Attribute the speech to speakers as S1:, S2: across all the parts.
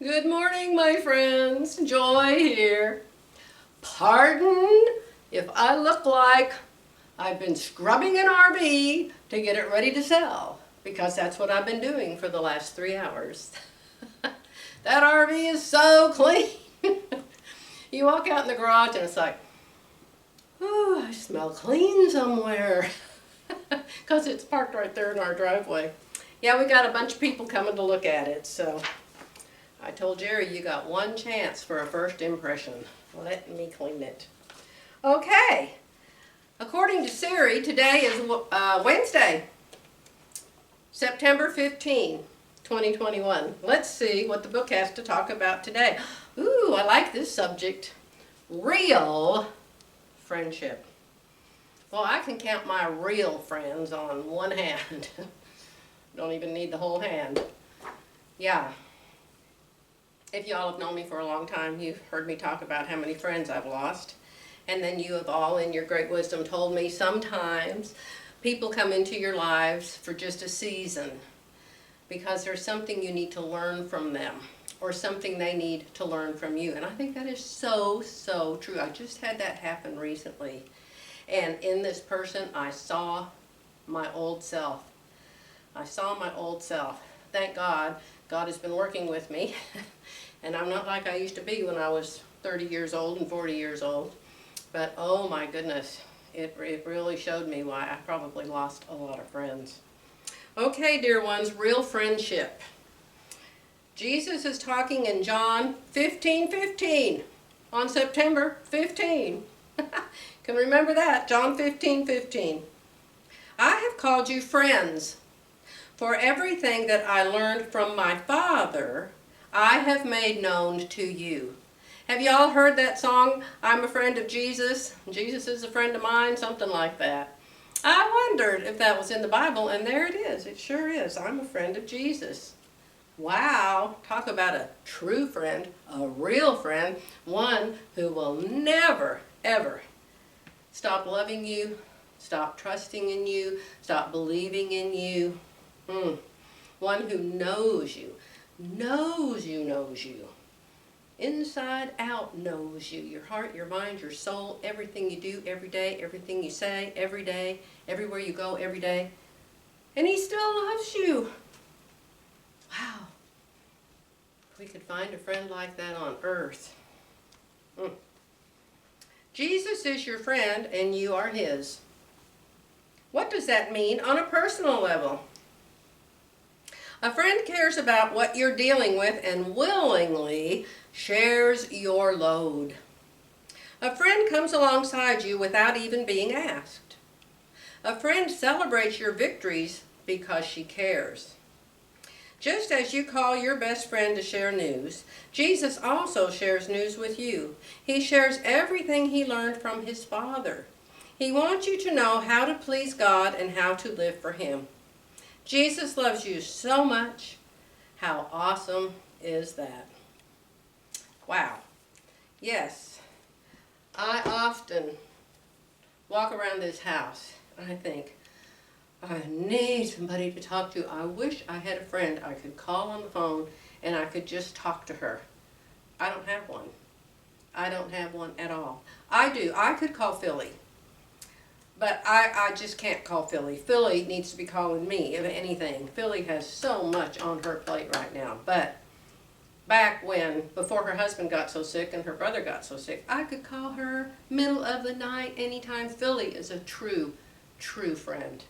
S1: Good morning, my friends. Joy here. Pardon if I look like I've been scrubbing an RV to get it ready to sell, because that's what I've been doing for the last 3 hours. That RV is so clean. You walk out in the garage and it's like, ooh, I smell clean somewhere. Because it's parked right there in our driveway. Yeah, we got a bunch of people coming to look at it, so I told Jerry, you got one chance for a first impression. Let me clean it. Okay, according to Siri, today is Wednesday, September 15, 2021. Let's see what the book has to talk about today. Ooh, I like this subject. Real friendship. Well, I can count my real friends on one hand. Don't even need the whole hand. Yeah. If y'all have known me for a long time, you've heard me talk about how many friends I've lost. And then you have all, in your great wisdom, told me sometimes people come into your lives for just a season because there's something you need to learn from them or something they need to learn from you. And I think that is so, so true. I just had that happen recently. And in this person, I saw my old self. I saw my old self. Thank God, God has been working with me. And I'm not like I used to be when I was 30 years old and 40 years old. But oh my goodness, it really showed me why I probably lost a lot of friends. Okay, dear ones, real friendship. Jesus is talking in John 15:15 on September 15. Can remember that, John 15:15. I have called you friends, for everything that I learned from my Father, I have made known to you. Have you all heard that song, I'm a friend of Jesus, Jesus is a friend of mine, something like that? I wondered if that was in the Bible, and there it is. It sure is. I'm a friend of Jesus. Wow, talk about a true friend, a real friend, one who will never, ever stop loving you, stop trusting in you, stop believing in you. One who knows you, knows you. Inside out knows you. Your heart, your mind, your soul, everything you do every day, everything you say every day, everywhere you go every day. And he still loves you. Wow. If we could find a friend like that on earth. Jesus is your friend and you are his. What does that mean on a personal level? A friend cares about what you're dealing with and willingly shares your load. A friend comes alongside you without even being asked. A friend celebrates your victories because she cares. Just as you call your best friend to share news, Jesus also shares news with you. He shares everything he learned from his Father. He wants you to know how to please God and how to live for him. Jesus loves you so much. How awesome is that? Wow. Yes, I often walk around this house and I think, I need somebody to talk to. I wish I had a friend I could call on the phone and I could just talk to her. I don't have one. I don't have one at all. I do. I could call Philly. But I just can't call Philly. Philly needs to be calling me, if anything. Philly has so much on her plate right now. But back when, before her husband got so sick and her brother got so sick, I could call her middle of the night, anytime. Philly is a true, true friend.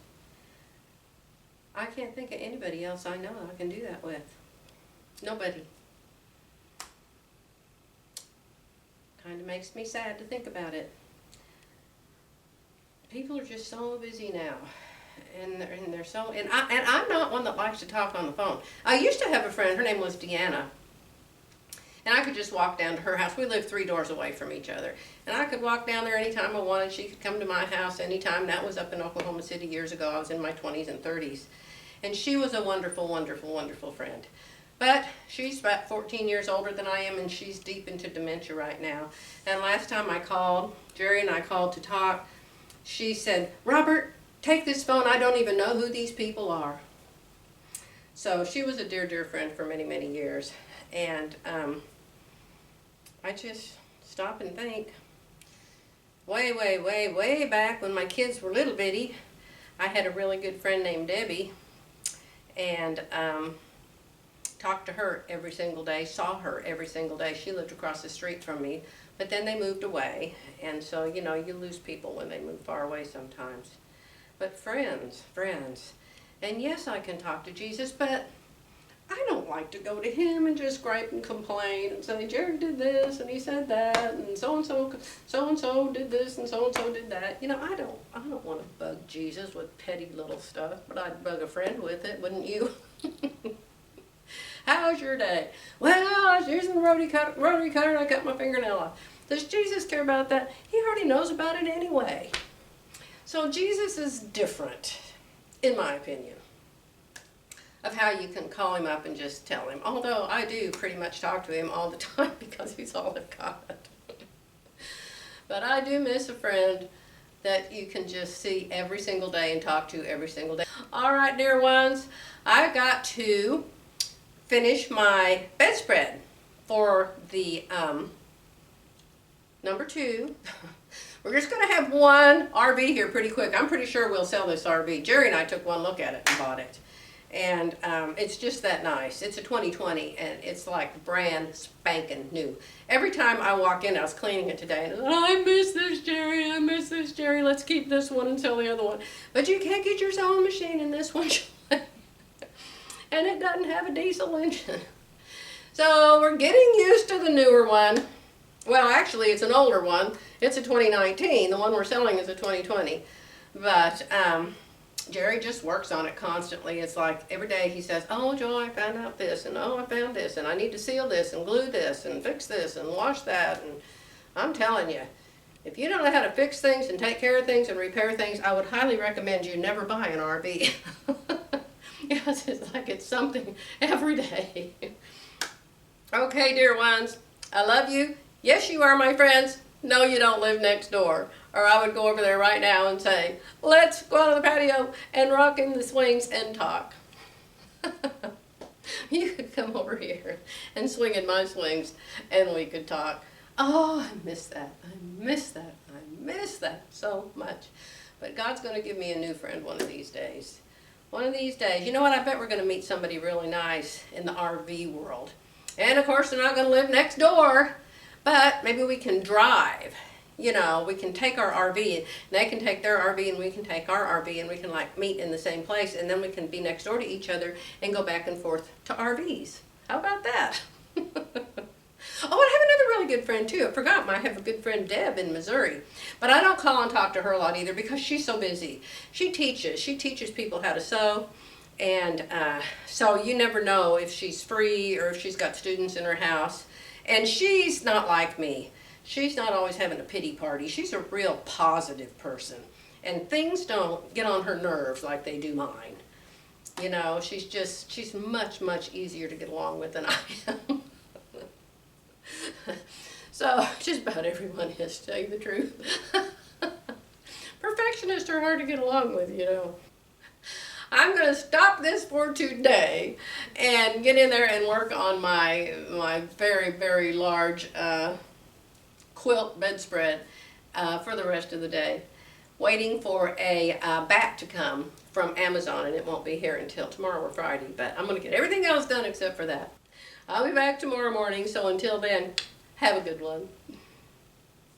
S1: I can't think of anybody else I know I can do that with. Nobody. Kind of makes me sad to think about it. People are just so busy now, and they're so. And I'm not one that likes to talk on the phone. I used to have a friend. Her name was Deanna, and I could just walk down to her house. We lived 3 doors away from each other, and I could walk down there anytime I wanted. She could come to my house anytime. That was up in Oklahoma City years ago. I was in my 20s and 30s, and she was a wonderful, wonderful, wonderful friend. But she's about 14 years older than I am, and she's deep into dementia right now. And last time I called, Jerry and I called to talk. She said, Robert, take this phone. I don't even know who these people are. So she was a dear, dear friend for many, many years. And I just stop and think, way, way, way, way back when my kids were little bitty, I had a really good friend named Debbie, and talked to her every single day, saw her every single day. She lived across the street from me, but then they moved away, and so, you know, you lose people when they move far away sometimes. But friends, friends, and yes, I can talk to Jesus, but I don't like to go to him and just gripe and complain and say, Jerry did this and he said that and so did this and so did that. You know, I don't want to bug Jesus with petty little stuff, but I'd bug a friend with it, wouldn't you? How's your day? Well, I was using the rotary cutter and I cut my fingernail off. Does Jesus care about that? He already knows about it anyway. So Jesus is different, in my opinion, of how you can call him up and just tell him. Although I do pretty much talk to him all the time because he's all I've got. But I do miss a friend that you can just see every single day and talk to every single day. All right, dear ones, I've got to finish my bedspread for the number 2. We're just going to have one RV here pretty quick. I'm pretty sure we'll sell this RV. Jerry and I took one look at it and bought it. And it's just that nice. It's a 2020 and it's like brand spanking new. Every time I walk in, I was cleaning it today and I thought, I miss this, Jerry, I miss this, Jerry. Let's keep this one and sell the other one. But you can't get your sewing machine in this one. And it doesn't have a diesel engine. So we're getting used to the newer one. Well, actually, it's an older one. It's a 2019. The one we're selling is a 2020. But Jerry just works on it constantly. It's like every day he says, oh, Joy, I found out this, and oh, I found this, and I need to seal this, and glue this, and fix this, and wash that. And I'm telling you, if you don't know how to fix things and take care of things and repair things, I would highly recommend you never buy an RV. Yes, it's like it's something every day. Okay, dear ones, I love you. Yes, you are my friends. No, you don't live next door. Or I would go over there right now and say, let's go out on the patio and rock in the swings and talk. You could come over here and swing in my swings and we could talk. Oh, I miss that. I miss that. I miss that so much. But God's going to give me a new friend one of these days. One of these days. You know what? I bet we're going to meet somebody really nice in the RV world. And of course, they're not going to live next door. But maybe we can drive. You know, we can take our RV and they can take their RV and we can take our RV and we can like meet in the same place and then we can be next door to each other and go back and forth to RVs. How about that? Oh, I have another really good friend too. I forgot, I have a good friend Deb in Missouri. But I don't call and talk to her a lot either because she's so busy. She teaches people how to sew. And so you never know if she's free or if she's got students in her house. And she's not like me. She's not always having a pity party. She's a real positive person. And things don't get on her nerves like they do mine. You know, she's much, much easier to get along with than I am. So, just about everyone is, to tell you the truth. Perfectionists are hard to get along with, you know. I'm going to stop this for today and get in there and work on my very, very large quilt bedspread for the rest of the day. Waiting for a bat to come from Amazon, and it won't be here until tomorrow or Friday, but I'm going to get everything else done except for that. I'll be back tomorrow morning, so until then, have a good one.